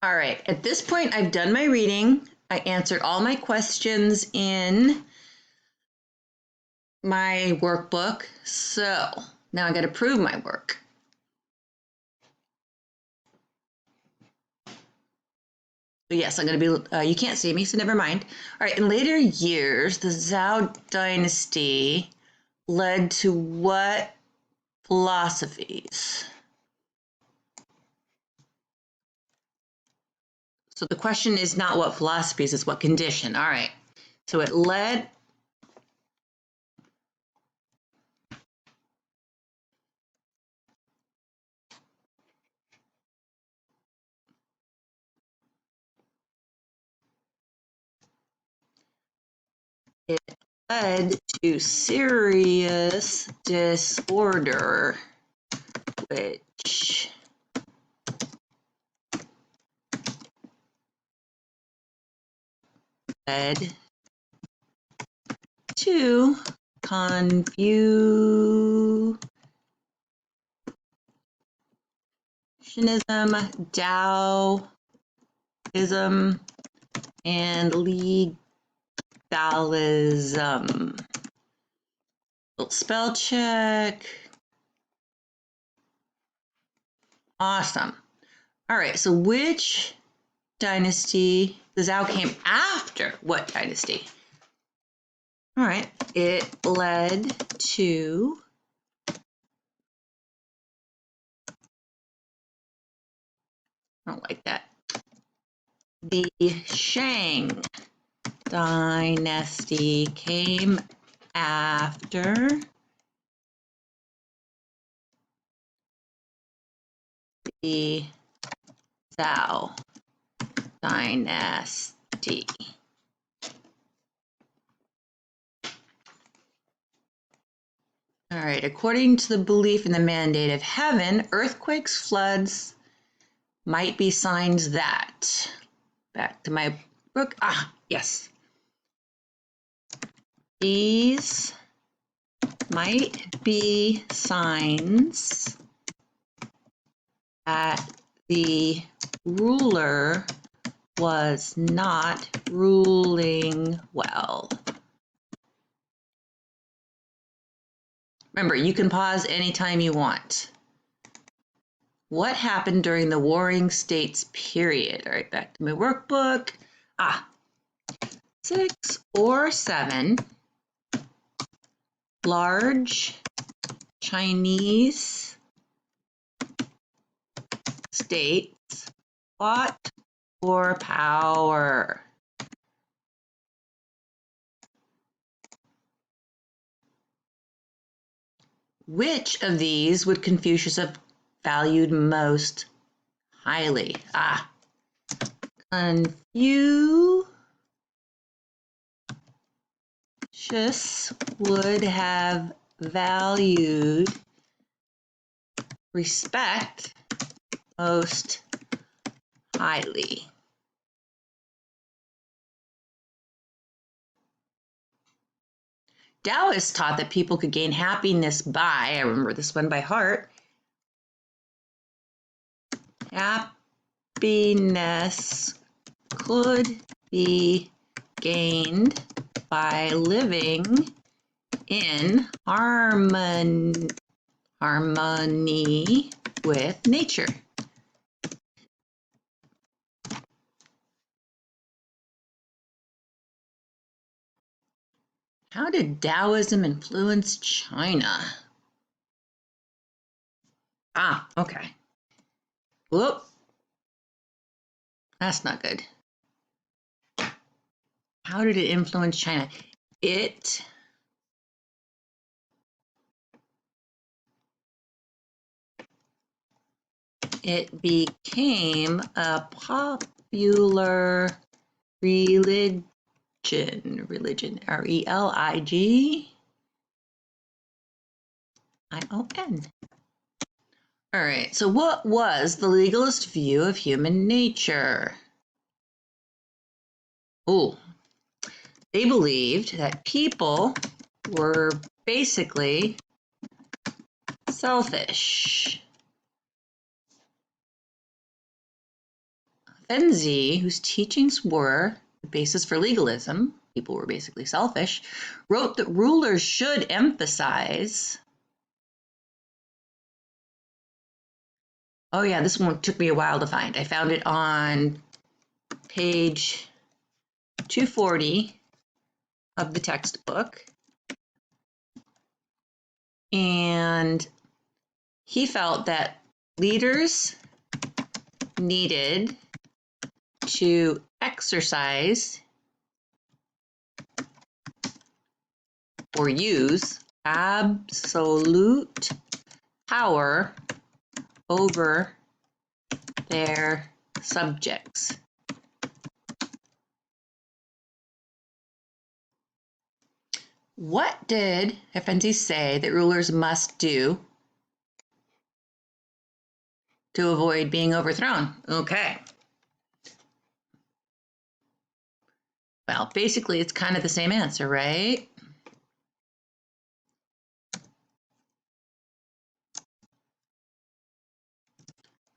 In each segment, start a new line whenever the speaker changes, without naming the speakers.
All right, at this point, I've done my reading. I answered all my questions in my workbook. So now I got to prove my work. But yes, I'm going to be, you can't see me, so never mind. All right, in later years, the Zhou dynasty led to what philosophies? So the question is not what philosophies, it's what condition. All right. So it led it led to serious disorder, which led to Confucianism, Taoism, and legalism. Little spell check. Awesome. All right, so which dynasty, the Zhou came after what dynasty? All right, it led to I don't like that. The Shang dynasty came after the Zhou dynasty. All right, according to the belief in the mandate of heaven, earthquakes, floods might be signs that. Back to my book. Ah, yes. These might be signs that the ruler was not ruling well. Remember, you can pause anytime you want. What happened during the Warring States period? All right, back to my workbook. 6 or 7 large Chinese states fought for power. Which of these would Confucius have valued most highly? Confucius would have valued respect most highly. Taoists taught that people could gain happiness by, I remember this one by heart, happiness could be gained by living in harmony with nature. How did Taoism influence China? Okay. Whoop. That's not good. How did it influence China? It became a popular religion, religion. All right, so what was the legalist view of human nature? They believed that people were basically selfish. Fenzi, whose teachings were the basis for legalism, people were basically selfish, wrote that rulers should emphasize. Oh yeah, this one took me a while to find. I found it on page 240 of the textbook. And he felt that leaders needed to exercise or use absolute power over their subjects. What did Effendi say that rulers must do to avoid being overthrown? Okay. Well, basically, it's kind of the same answer, right?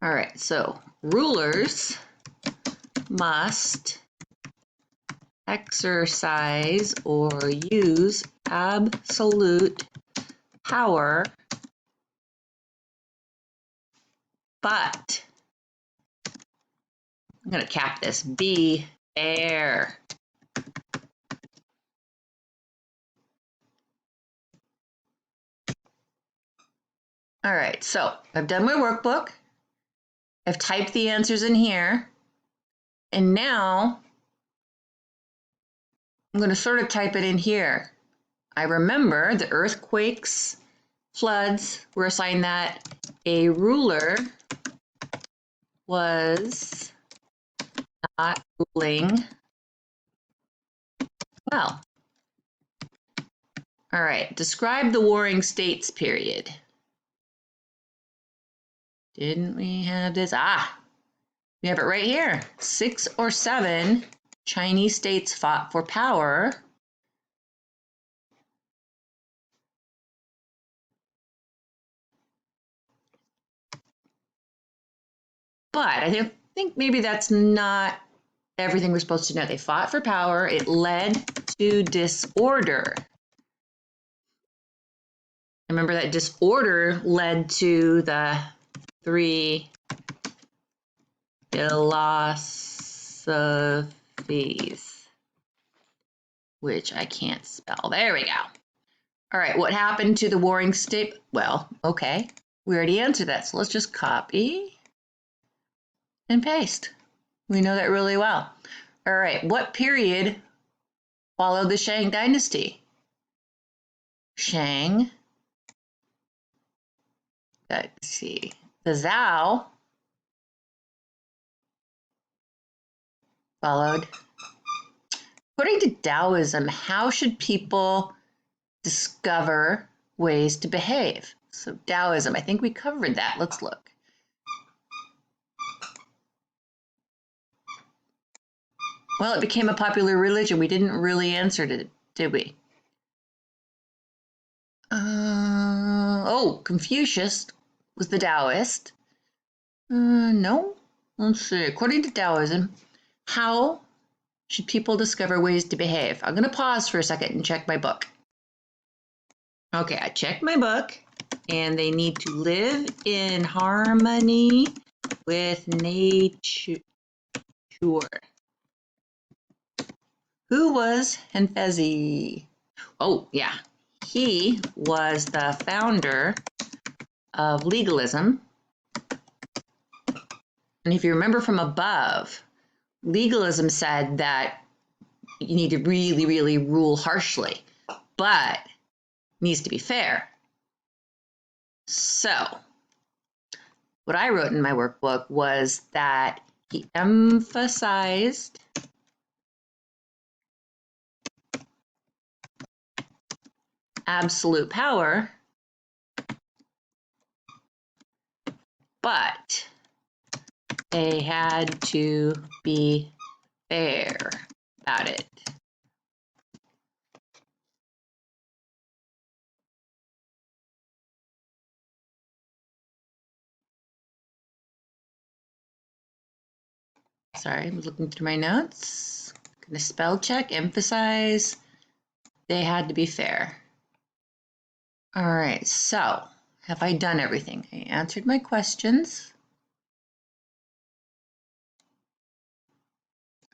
All right, so rulers must exercise or use absolute power, but I'm going to cap this, be fair. All right, so I've done my workbook. I've typed the answers in here. And now I'm going to sort of type it in here. I remember the earthquakes, floods were assigned that a ruler was not ruling well. All right, describe the Warring States period. Didn't we have this? We have it right here. 6 or 7 Chinese states fought for power. But I think maybe that's not everything we're supposed to know. They fought for power. It led to disorder. Remember that disorder led to the 3 philosophies, which I can't spell. There we go. All right, what happened to the Warring State? Well, okay, we already answered that, so let's just copy and paste. We know that really well. All right, what period followed the Shang Dynasty? Shang, let's see, the Zhao followed. According to Taoism, how should people discover ways to behave? So Taoism, I think we covered that. Let's look. Well, it became a popular religion. We didn't really answer it, did we? Confucius was the Taoist. No. Let's see. According to Taoism, how should people discover ways to behave? I'm going to pause for a second and check my book. Okay, I checked my book, and they need to live in harmony with nature. Who was Henfezi? Oh, yeah. He was the founder of legalism. And if you remember from above, legalism said that you need to really, really rule harshly, but needs to be fair. So, what I wrote in my workbook was that he emphasized absolute power, but they had to be fair about it. Sorry, I was looking through my notes. Gonna spell check, emphasize. They had to be fair. All right, so have I done everything? I answered my questions.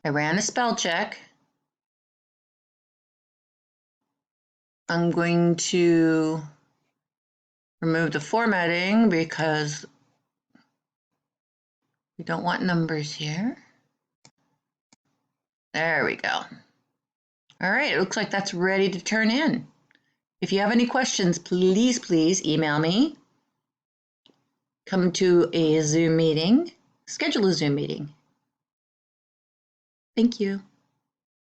I ran a spell check. I'm going to remove the formatting because we don't want numbers here. There we go. All right, it looks like that's ready to turn in. If you have any questions, please email me. Come to a Zoom meeting. Schedule a Zoom meeting. Thank you.